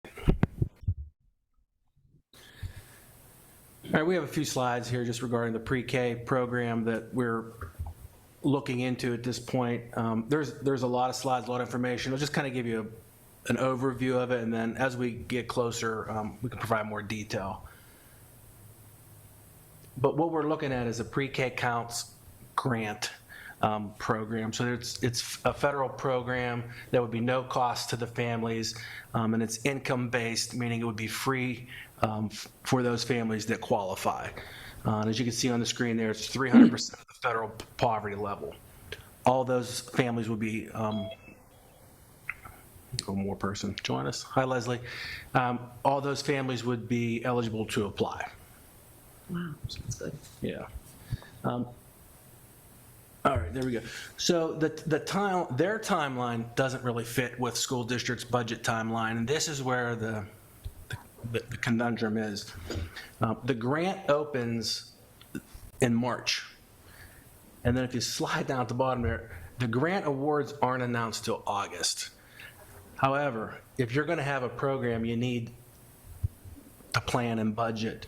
All right, we have a few slides here just regarding the pre-K program that we're looking into at this point. There's a lot of slides, a lot of information. I'll just kind of give you an overview of it, and then as we get closer, we can provide more detail. But what we're looking at is a pre-K counts grant program. So it's a federal program that would be no cost to the families, and it's income-based, meaning it would be free for those families that qualify. As you can see on the screen there, it's 300% of the federal poverty level. All those families would be, one more person join us. Hi, Leslie. All those families would be eligible to apply. Wow, that's good. Yeah. All right, there we go. So their timeline doesn't really fit with school district's budget timeline, and this is where the conundrum is. The grant opens in March, and then if you slide down at the bottom there, the grant awards aren't announced till August. However, if you're going to have a program, you need to plan and budget.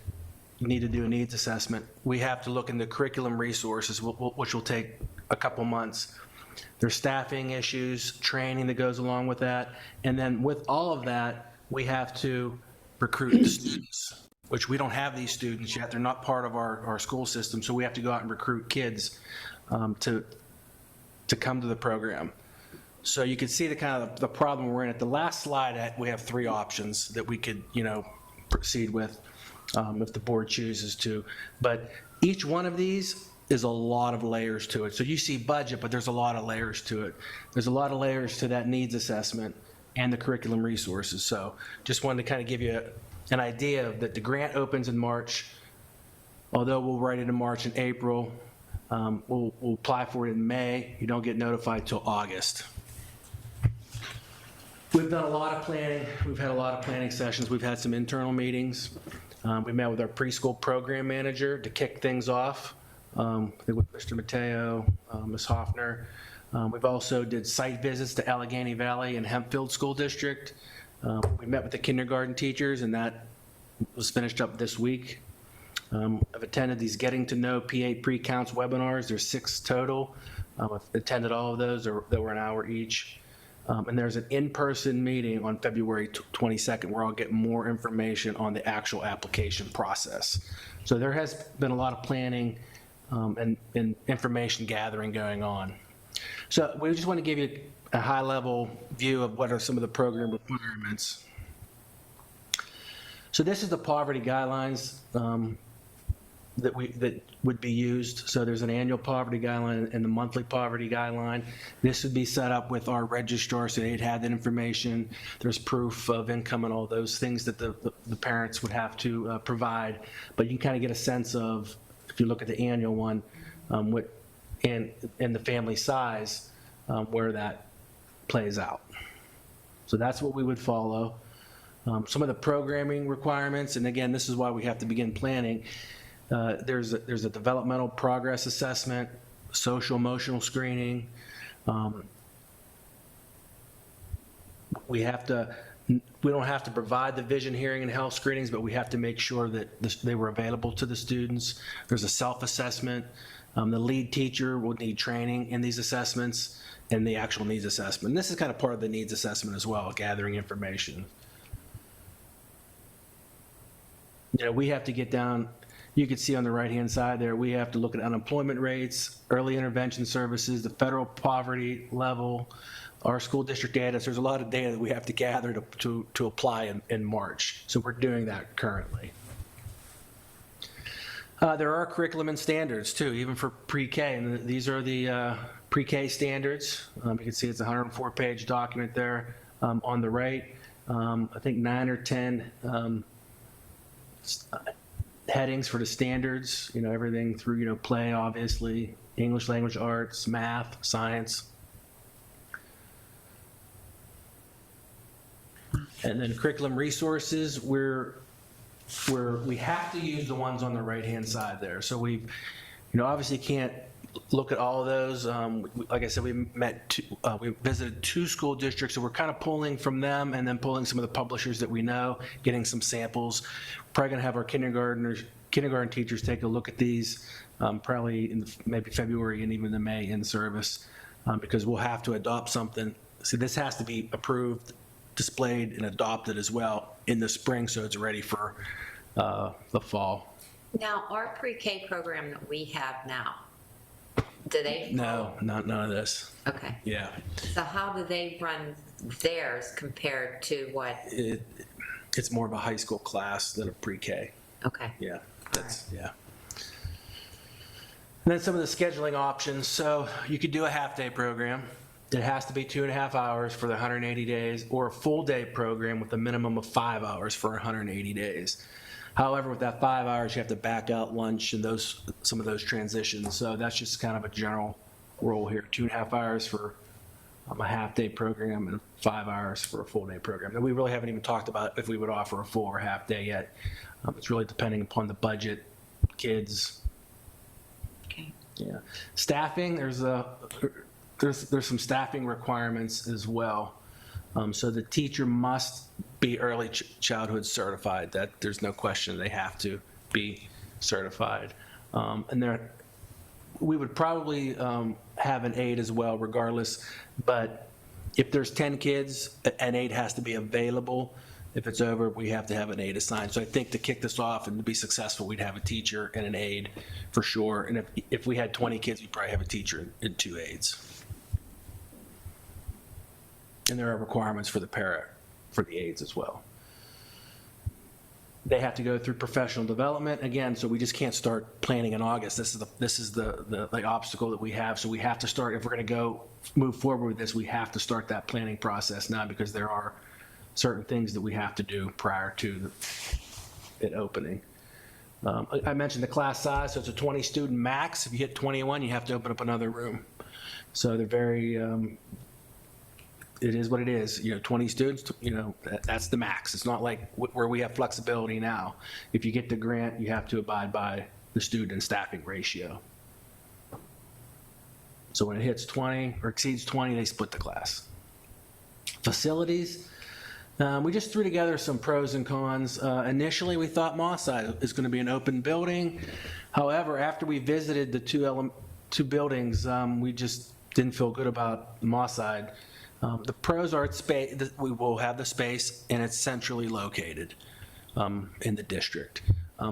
You need to do a needs assessment. We have to look into curriculum resources, which will take a couple months. There's staffing issues, training that goes along with that, and then with all of that, we have to recruit the students, which we don't have these students yet. They're not part of our school system, so we have to go out and recruit kids to come to the program. So you can see the kind of the problem we're in. At the last slide, we have 3 options that we could, proceed with if the board chooses to. But each one of these is a lot of layers to it. So you see budget, but there's a lot of layers to it. There's a lot of layers to that needs assessment and the curriculum resources. So just wanted to kind of give you an idea of that the grant opens in March. Although we'll write it in March and April, we'll apply for it in May. You don't get notified till August. We've done a lot of planning. We've had a lot of planning sessions. We've had some internal meetings. We met with our preschool program manager to kick things off. I think with Mr. Mateo, Ms. Hoffner. We've also did site visits to Allegheny Valley and Hempfield School District. We met with the kindergarten teachers, and that was finished up this week. I've attended these Getting to Know PA Pre-Counts webinars. There's 6 total. I've attended all of those. They were an hour each. And there's an in-person meeting on February 22nd where I'll get more information on the actual application process. So there has been a lot of planning and information gathering going on. So we just want to give you a high-level view of what are some of the program requirements. So this is the poverty guidelines that would be used. So there's an annual poverty guideline and the monthly poverty guideline. This would be set up with our registrar so they'd have that information. There's proof of income and all those things that the parents would have to provide. But you can kind of get a sense of, if you look at the annual one, what and the family size, where that plays out. So that's what we would follow. Some of the programming requirements, and again, this is why we have to begin planning. There's a developmental progress assessment, social emotional screening. We don't have to provide the vision, hearing, and health screenings, but we have to make sure that they were available to the students. There's a self-assessment. The lead teacher will need training in these assessments and the actual needs assessment. And this is kind of part of the needs assessment as well, gathering information. We have to get down. You can see on the right-hand side there, we have to look at unemployment rates, early intervention services, the federal poverty level, our school district data. So there's a lot of data that we have to gather to apply in March. So we're doing that currently. There are curriculum and standards too, even for pre-K, and these are the pre-K standards. You can see it's a 104-page document there on the right. I think 9 or 10 headings for the standards, everything through, play, obviously, English language arts, math, science. And then curriculum resources, we have to use the ones on the right-hand side there. So we, obviously can't look at all of those. Like I said, we visited 2 school districts, so we're kind of pulling from them and then pulling some of the publishers that we know, getting some samples. Probably going to have our kindergarten teachers take a look at these, probably in maybe February and even the May in service, because we'll have to adopt something. See, this has to be approved, displayed, and adopted as well in the spring, so it's ready for the fall. Now, our pre-K program that we have now, do they? No, none of this. Okay. Yeah. So how do they run theirs compared to what? It's more of a high school class than a pre-K. Okay. Yeah, yeah. And then some of the scheduling options. So you could do a half-day program. It has to be 2.5 hours for the 180 days, or a full-day program with a minimum of 5 hours for 180 days. However, with that 5 hours, you have to back out lunch and some of those transitions. So that's just kind of a general rule here. 2.5 hours for a half-day program and 5 hours for a full-day program. And we really haven't even talked about if we would offer a full or half-day yet. It's really depending upon the budget, kids. Okay. Yeah. Staffing, there's some staffing requirements as well. So the teacher must be early childhood certified. That there's no question they have to be certified. And we would probably have an aide as well, regardless. But if there's 10 kids, an aide has to be available. If it's over, we have to have an aide assigned. So I think to kick this off and to be successful, we'd have a teacher and an aide for sure. And if we had 20 kids, we'd probably have a teacher and 2 aides. And there are requirements for the aides as well. They have to go through professional development again, so we just can't start planning in August. This is the obstacle that we have. So we have to start, if we're going to move forward with this, we have to start that planning process now, because there are certain things that we have to do prior to it opening. I mentioned the class size, so it's a 20 student max. If you hit 21, you have to open up another room. So they're very, it is what it is. 20 students, that's the max. It's not like where we have flexibility now. If you get the grant, you have to abide by the student and staffing ratio. So when it hits 20 or exceeds 20, they split the class. Facilities, we just threw together some pros and cons. Initially, we thought Mosside is going to be an open building. However, after we visited the two buildings, we just didn't feel good about Mosside. The pros are we will have the space, and it's centrally located in the district.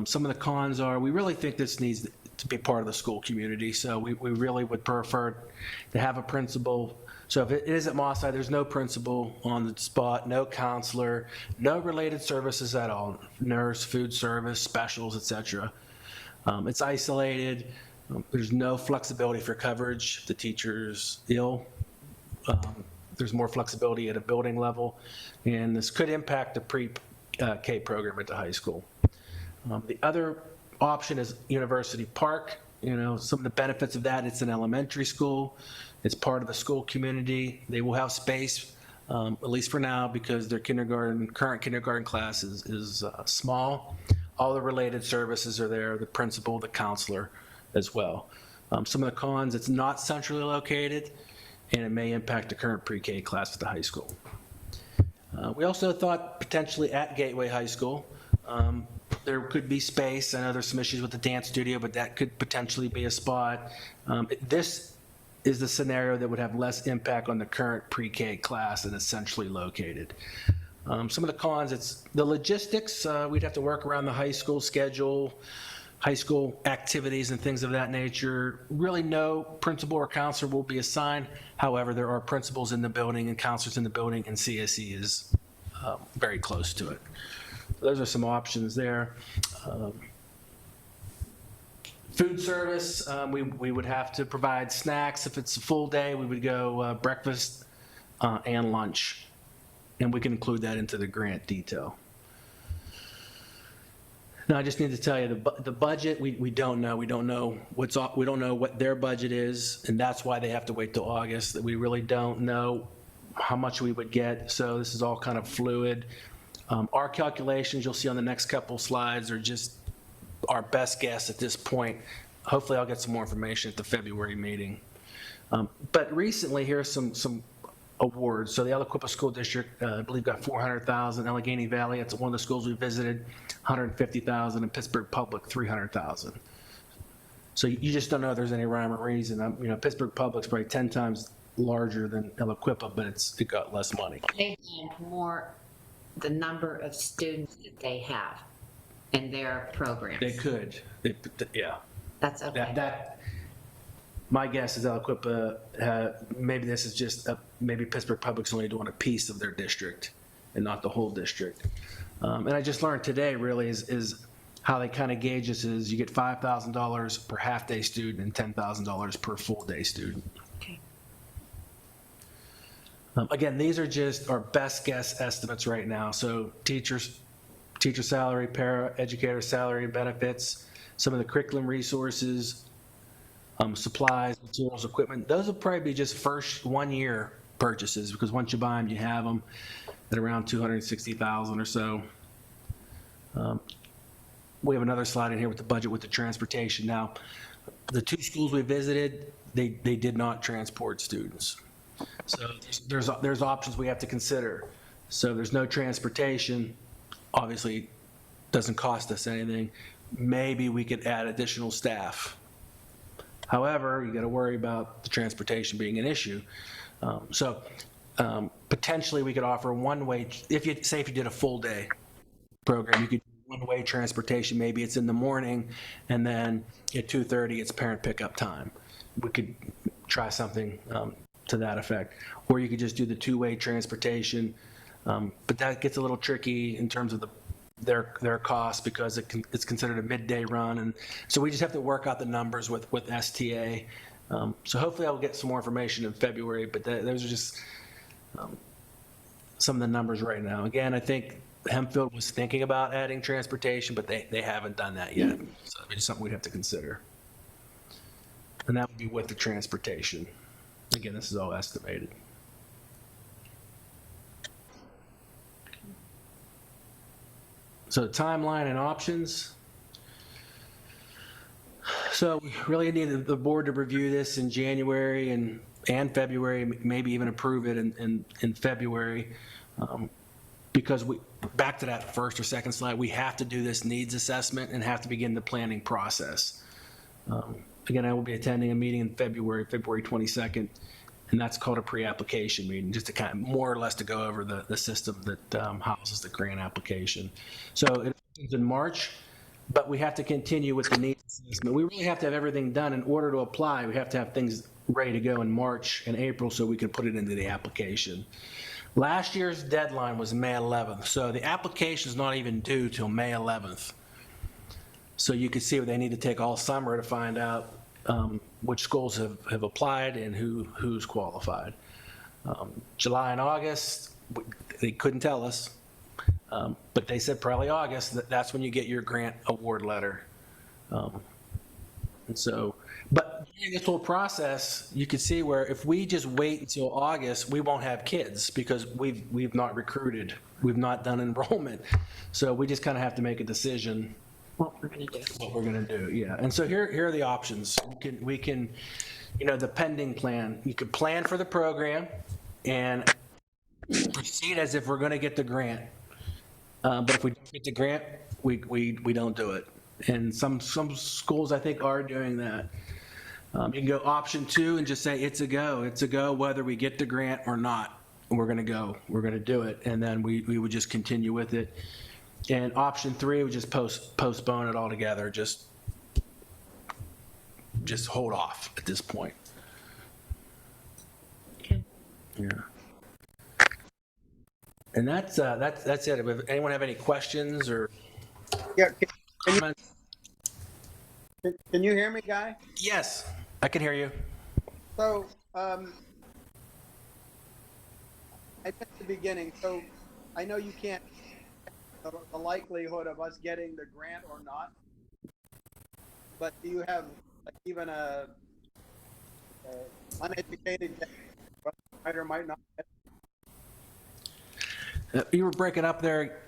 Some of the cons are we really think this needs to be part of the school community, so we really would prefer to have a principal. So if it is at Mosside, there's no principal on the spot, no counselor, no related services at all, nurse, food service, specials, etc. It's isolated. There's no flexibility for coverage if the teacher's ill. There's more flexibility at a building level, and this could impact the pre-K program at the high school. The other option is University Park. Some of the benefits of that, it's an elementary school. It's part of the school community. They will have space, at least for now, because their current kindergarten class is small. All the related services are there, the principal, the counselor as well. Some of the cons, it's not centrally located, and it may impact the current pre-K class at the high school. We also thought potentially at Gateway High School, there could be space. I know there's some issues with the dance studio, but that could potentially be a spot. This is the scenario that would have less impact on the current pre-K class and is centrally located. Some of the cons, it's the logistics. We'd have to work around the high school schedule, high school activities and things of that nature. Really no principal or counselor will be assigned. However, there are principals in the building and counselors in the building, and CSE is very close to it. Those are some options there. Food service, we would have to provide snacks. If it's a full day, we would go breakfast and lunch, and we can include that into the grant detail. Now, I just need to tell you the budget. We don't know. We don't know we don't know what their budget is, and that's why they have to wait till August. That we really don't know how much we would get. So this is all kind of fluid. Our calculations you'll see on the next couple slides are just our best guess at this point, hopefully I'll get some more information at the February meeting. But recently, here's some awards. So the Aliquippa School District, I believe, got $400,000. Allegheny Valley, that's one of the schools we visited, $150,000, and Pittsburgh Public, $300,000. So you just don't know if there's any rhyme or reason. Pittsburgh Public's probably 10 times larger than Aliquippa, but it got less money. They have more, the number of students that they have in their programs. They could, yeah. That's okay. My guess is Aliquippa, maybe this is just, maybe Pittsburgh Public's only doing a piece of their district and not the whole district. And I just learned today really is how they kind of gauge this is you get $5,000 per half-day student and $10,000 per full-day student. Okay. Again, these are just our best guess estimates right now. So teacher salary, para educator salary and benefits, some of the curriculum resources, supplies, materials, equipment. Those will probably be just first 1 year purchases because once you buy them, you have them at around $260,000 or so. We have another slide in here with the budget with the transportation. Now, the 2 schools we visited, they did not transport students. So there's options we have to consider. So there's no transportation, obviously doesn't cost us anything. Maybe we could add additional staff. However, you got to worry about the transportation being an issue. Potentially we could offer one-way, if you did a full day program, you could do one-way transportation. Maybe it's in the morning and then at 2:30 it's parent pickup time. We could try something to that effect. Or you could just do the 2-way transportation. But that gets a little tricky in terms of their costs because it's considered a midday run, and so we just have to work out the numbers with STA. So hopefully I'll get some more information in February, but those are just some of the numbers right now. Again, I think Hempfield was thinking about adding transportation, but they haven't done that yet. So it's something we'd have to consider, and that would be with the transportation. Again, this is all estimated. So timeline and options. So we really need the board to review this in January and February, maybe even approve it in February. Because back to that first or second slide, we have to do this needs assessment and have to begin the planning process. Again, I will be attending a meeting in February 22nd, and that's called a pre-application meeting, just to kind of more or less to go over the system that houses the grant application. So it opens in March, but we have to continue with the needs assessment. We really have to have everything done in order to apply. We have to have things ready to go in March and April so we can put it into the application. Last year's deadline was May 11th, so the application is not even due till May 11th. So you can see they need to take all summer to find out which schools have applied and who's qualified. July and August, they couldn't tell us, but they said probably August, that's when you get your grant award letter. And so, but in this whole process, you can see where if we just wait until August, we won't have kids because we've not recruited, we've not done enrollment. So we just kind of have to make a decision what we're going to do. Yeah. And so here are the options. We can, the pending plan, you could plan for the program and proceed as if we're going to get the grant. But if we don't get the grant, we don't do it. And some schools I think are doing that. You can go option 2 and just say it's a go whether we get the grant or not. We're going to do it. And then we would just continue with it. And option 3 would just postpone it altogether. Just hold off at this point. Okay. Yeah. And that's it. Anyone have any questions or Yeah, comments? can you hear me, Guy? Yes, I can hear you. So, I missed the beginning. So, I know you can't the likelihood of us getting the grant or not, but do you have even a uneducated might or might not get? You were breaking up there.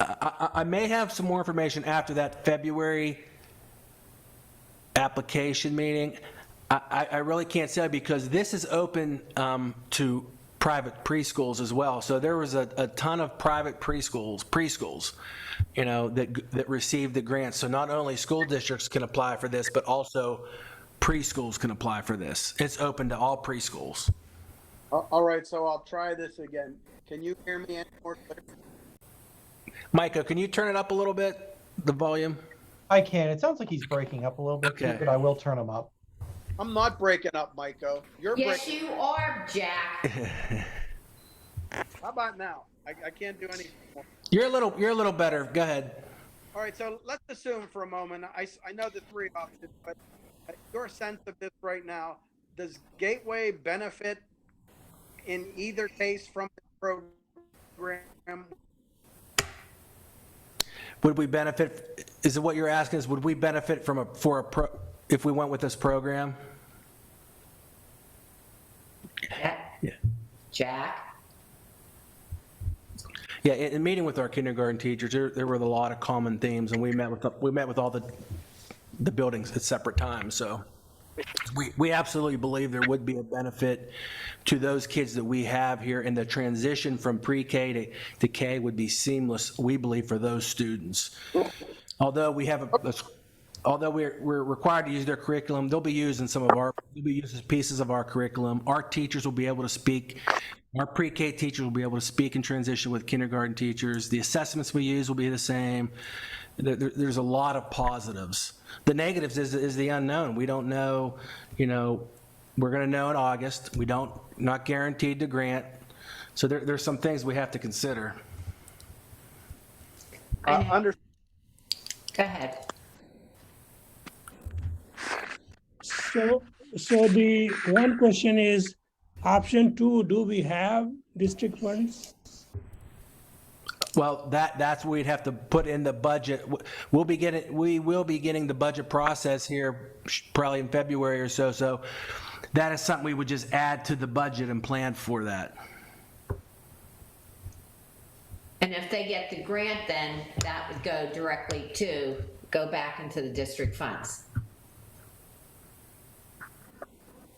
I may have some more information after that February application meeting, I really can't say because this is open to private preschools as well. So there was a ton of private preschools, you know, that received the grants. So not only school districts can apply for this, but also preschools can apply for this. It's open to all preschools. All right, so I'll try this again. Can you hear me any more clear? Micah, can you turn it up a little bit, the volume? I can. It sounds like he's breaking up a little bit, Okay. but I will turn him up. I'm not breaking up, Maiko. You're Yes, breaking. you are, Jack. How about now? I can't do anything more. You're a little better. Go ahead. All right, so let's assume for a moment, I know the three options, but your sense of this right now, does Gateway benefit in either case from the program? Would we benefit? Is it what you're asking? Is would we benefit from if we went with this program? Yeah. Jack? Yeah, in meeting with our kindergarten teachers, there were a lot of common themes, and we met with all the buildings at separate times. So we absolutely believe there would be a benefit to those kids that we have here, and the transition from pre-K to K would be seamless, we believe, for those students. Although we're required to use their curriculum, they'll be used as pieces of our curriculum. Our teachers will be able to speak. Our pre-K teachers will be able to speak and transition with kindergarten teachers. The assessments we use will be the same. There's a lot of positives. The negatives is the unknown. We don't know, you know, we're going to know in August. Not guaranteed to grant. So there's some things we have to consider. Go ahead. So the one question is, option 2, do we have district funds? Well, that's what we'd have to put in the budget. We will be getting the budget process here probably in February or so. So that is something we would just add to the budget and plan for that. And if they get the grant, then that would go back into the district funds.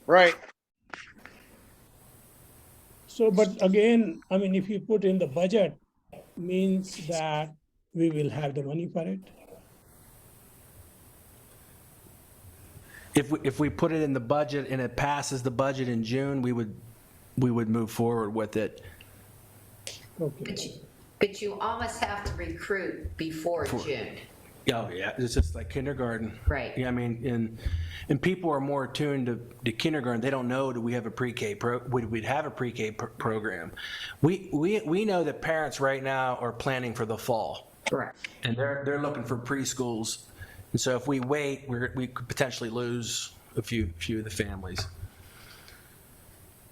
Right. So, but again, I mean, if you put in the budget, means that we will have the money for it. If we put it in the budget and it passes the budget in June, we would move forward with it. Okay. But you almost have to recruit before June. Oh yeah, it's just like kindergarten. Right. Yeah, I mean, and people are more attuned to kindergarten. They don't know that we have a pre-K we'd have a pre-K program. We know that parents right now are planning for the fall. Correct. And they're looking for preschools. And so if we wait, we could potentially lose a few of the families.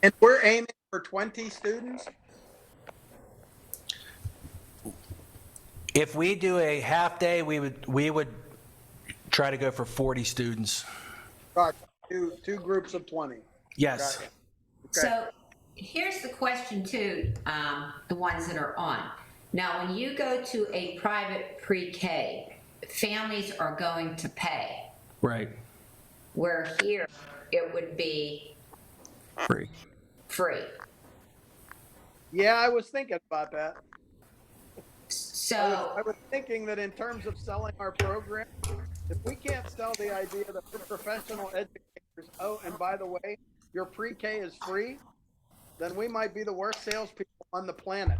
And we're aiming for 20 students? If we do a half day, we would try to go for 40 students. Got two groups of 20. Yes. Got it. Okay. So here's the question too, the ones that are on. Now, when you go to a private pre-K, families are going to pay. Right. Where here, it would be free. Yeah, I was thinking about that. So, I was thinking that in terms of selling our program, if we can't sell the idea that we're professional educators, oh, and by the way, your pre-K is free, then we might be the worst salespeople on the planet.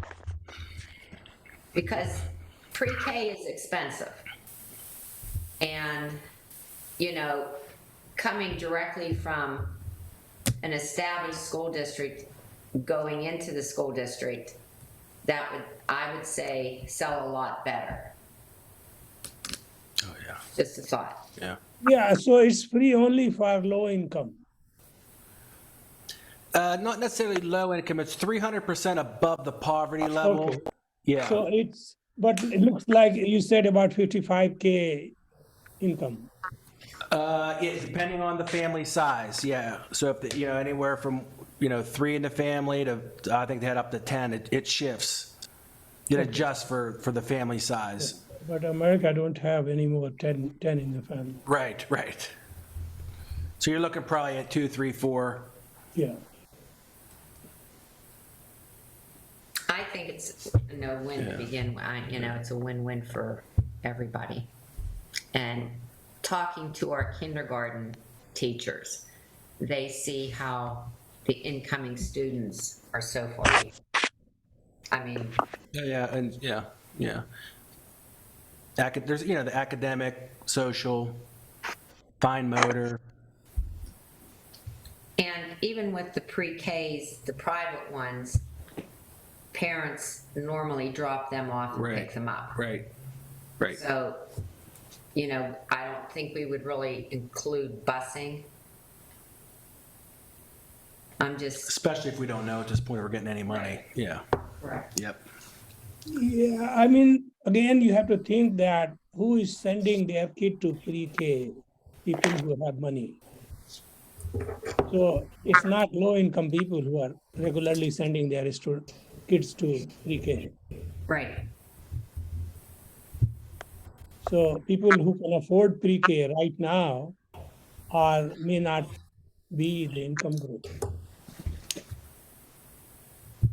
because pre-K is expensive. And, you know, coming directly from an established school district, going into the school district, that would, I would say, sell a lot better. Oh yeah. Just a thought. Yeah. Yeah, so it's free only for low income. Not necessarily low income. It's 300% above the poverty level. Okay. Yeah. So but it looks like you said about 55K income. Yeah, depending on the family size. Yeah. So if anywhere from 3 in the family to I think they had up to 10. It shifts. It adjusts for the family size. But America don't have any more 10 in the family. Right. So you're looking probably at 2, 3, 4. Yeah, I think it's a no-win to begin with. You know, it's a win-win for everybody. And talking to our kindergarten teachers, they see how the incoming students are so far. I mean, Yeah, and yeah. There's, the academic, social, fine motor. and even with the pre-Ks, the private ones, parents normally drop them off and pick them up. Right. So, I don't think we would really include busing. I'm just. Especially if we don't know at this point we're getting any money. Yeah. Correct. Yep. yeah, I mean, again, you have to think that who is sending their kid to pre-K? People who have money. So it's not low-income people who are regularly sending their kids to pre-K. Right. So people who can afford pre-K right now may not be the income group.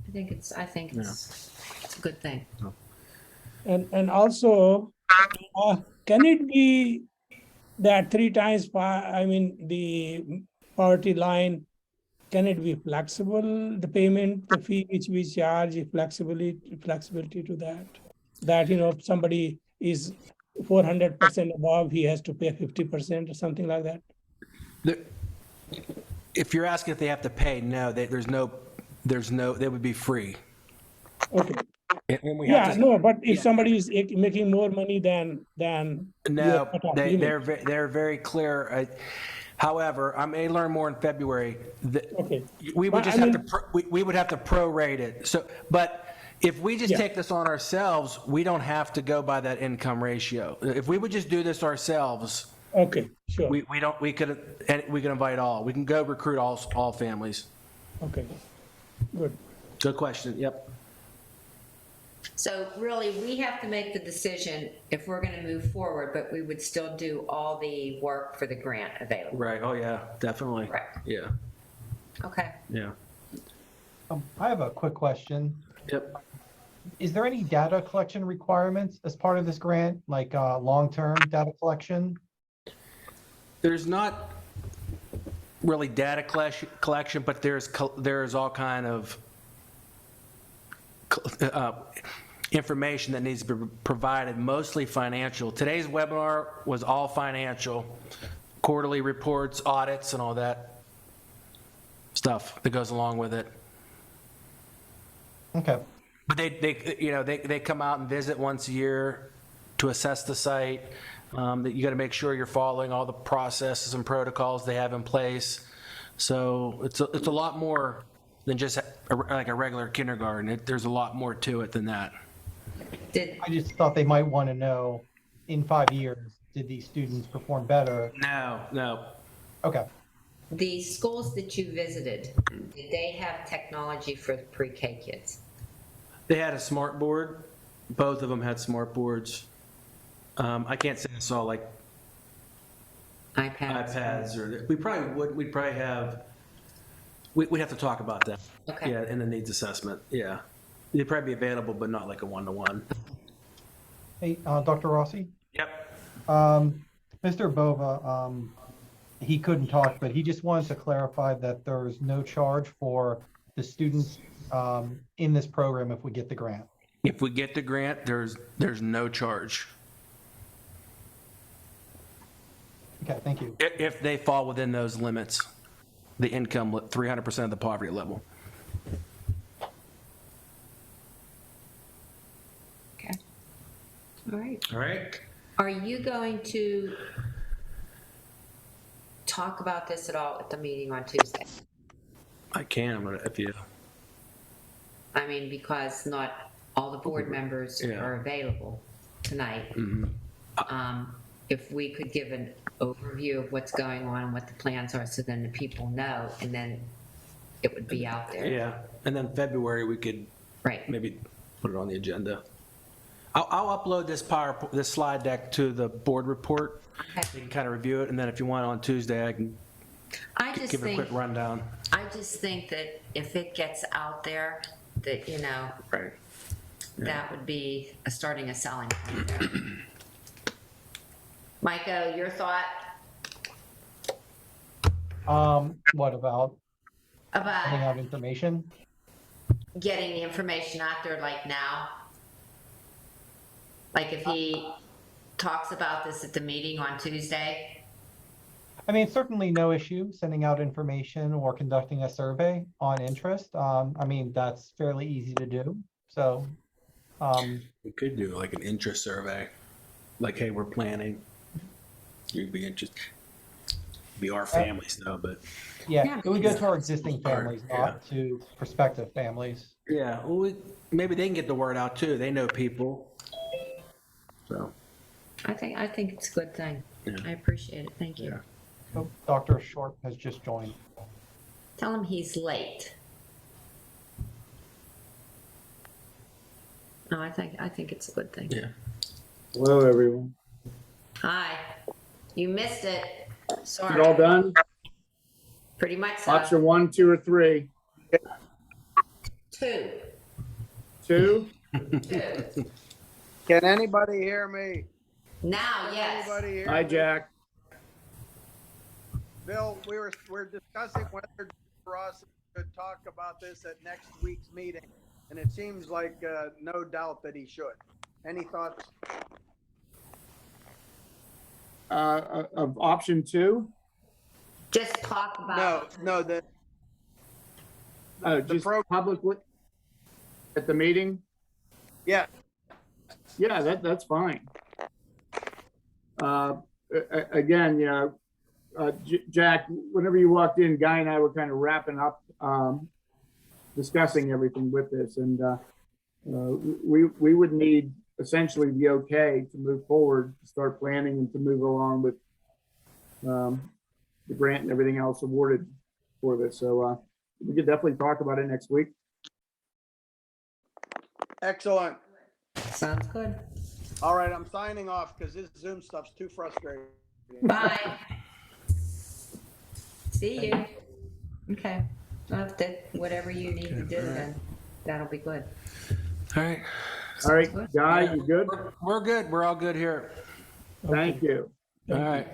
I think it's a good thing. And also, can it be that 3 times, the poverty line, can it be flexible, the payment, the fee which we charge, flexibility to that? That, if somebody is 400% above, he has to pay 50% or something like that? If you're asking if they have to pay, no, they would be free. Okay. And we have Yeah, to- no, but if somebody is making more money than No, your cutoff limit. they're very clear. However, I may learn more in February. Okay. We would But just I have mean- to, we would have to prorate it. So, but if we just Yeah. take this on ourselves, we don't have to go by that income ratio. If we would just do this ourselves, Okay, sure. we could invite all. We can go recruit all families. Okay, good. Good question. Yep. So really, we have to make the decision if we're going to move forward, but we would still do all the work for the grant available. Right. Oh yeah, definitely. Right. Yeah. Okay. Yeah. I have a quick question. Yep. Is there any data collection requirements as part of this grant, like long-term data collection? There's not really data collection, but there's all kind of information that needs to be provided, mostly financial. Today's webinar was all financial, quarterly reports, audits, and all that stuff that goes along with it. Okay. But they come out and visit once a year to assess the site. That you got to make sure you're following all the processes and protocols they have in place. So it's a lot more than just like a regular kindergarten. There's a lot more to it than that. I just thought they might want to know, in 5 years, did these students perform better? No. Okay. The schools that you visited, did they have technology for the pre-K kids? They had a smart board. Both of them had smart boards. I can't say I saw like iPads or we'd probably have. We'd have to talk about that. Okay. Yeah, in the needs assessment. Yeah, they'd probably be available, but not like a 1-to-1. Hey, Dr. Rossi? Yep. Mr. Bova, he couldn't talk, but he just wanted to clarify that there's no charge for the students in this program if we get the grant. If we get the grant, there's no charge. Okay, thank you. If they fall within those limits, the income, 300% of the poverty level. Okay. All right. All right. Are you going to talk about this at all at the meeting on Tuesday? I can, if you. I mean, because not all the board members Yeah. are available tonight. If we could give an overview of what's going on and what the plans are, so then the people know, and then it would be out there. Yeah, and then February we could Right. maybe put it on the agenda. I'll upload this slide deck to the board report. Okay. You can kind of review it, and then if you want on Tuesday, I can I just give a think, quick rundown. I just think that if it gets out there, that, you know, Right. that would be starting a selling point there. Micah, your thought What about sending about out information? getting the information out there like now? Like if he talks about this at the meeting on Tuesday? I mean, certainly no issue sending out information or conducting a survey on interest. I mean, that's fairly easy to do. So, We could do like an interest survey, like, hey, we're planning. You'd be interested. Be our families though, but yeah, Yeah, it would go because- to our existing families, not to prospective families. yeah, well, maybe they can get the word out too. They know people. So, I think it's a good thing. Yeah. I appreciate it. Thank you. Yeah. Oh, Dr. Short has just joined. Tell him he's late. No, I think it's a good thing. yeah. Hello, everyone. Hi. You missed it. Is Sorry. it all done? Pretty much so. Option 1, 2, or 3? 2. 2? 2. Can anybody hear me? Now, Can yes. anybody hear Hi, me? Jack. Bill, we're discussing whether for us to talk about this at next week's meeting, and it seems like no doubt that he should. Any thoughts? Of option 2? Just talk about. No, the Just program. publicly at the meeting? Yeah, Yeah, that's fine. Again, you know, Jack, whenever you walked in, Guy and I were kind of wrapping up, discussing everything with this, and we would need essentially the okay to move forward, to start planning and to move along with the grant and everything else awarded for this. So we could definitely talk about it next week. excellent. Sounds good. All right, I'm signing off because this Zoom stuff's too frustrating. Bye. See you. Okay. Well, if that, whatever you need to do, then that'll be good. All right. All right, Guy, you good? We're good. We're all good here. Thank you. All right.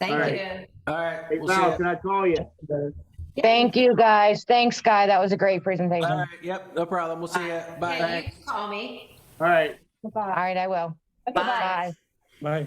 Thank All right. you. All right. Hey, We'll see Val, ya. can I call you? Thank you, guys. Thanks, Guy. That was a great All presentation. right. Yep. No problem. We'll see ya. Bye. Yeah, you can call me. All right. All right, I will. Bye. Bye. Bye.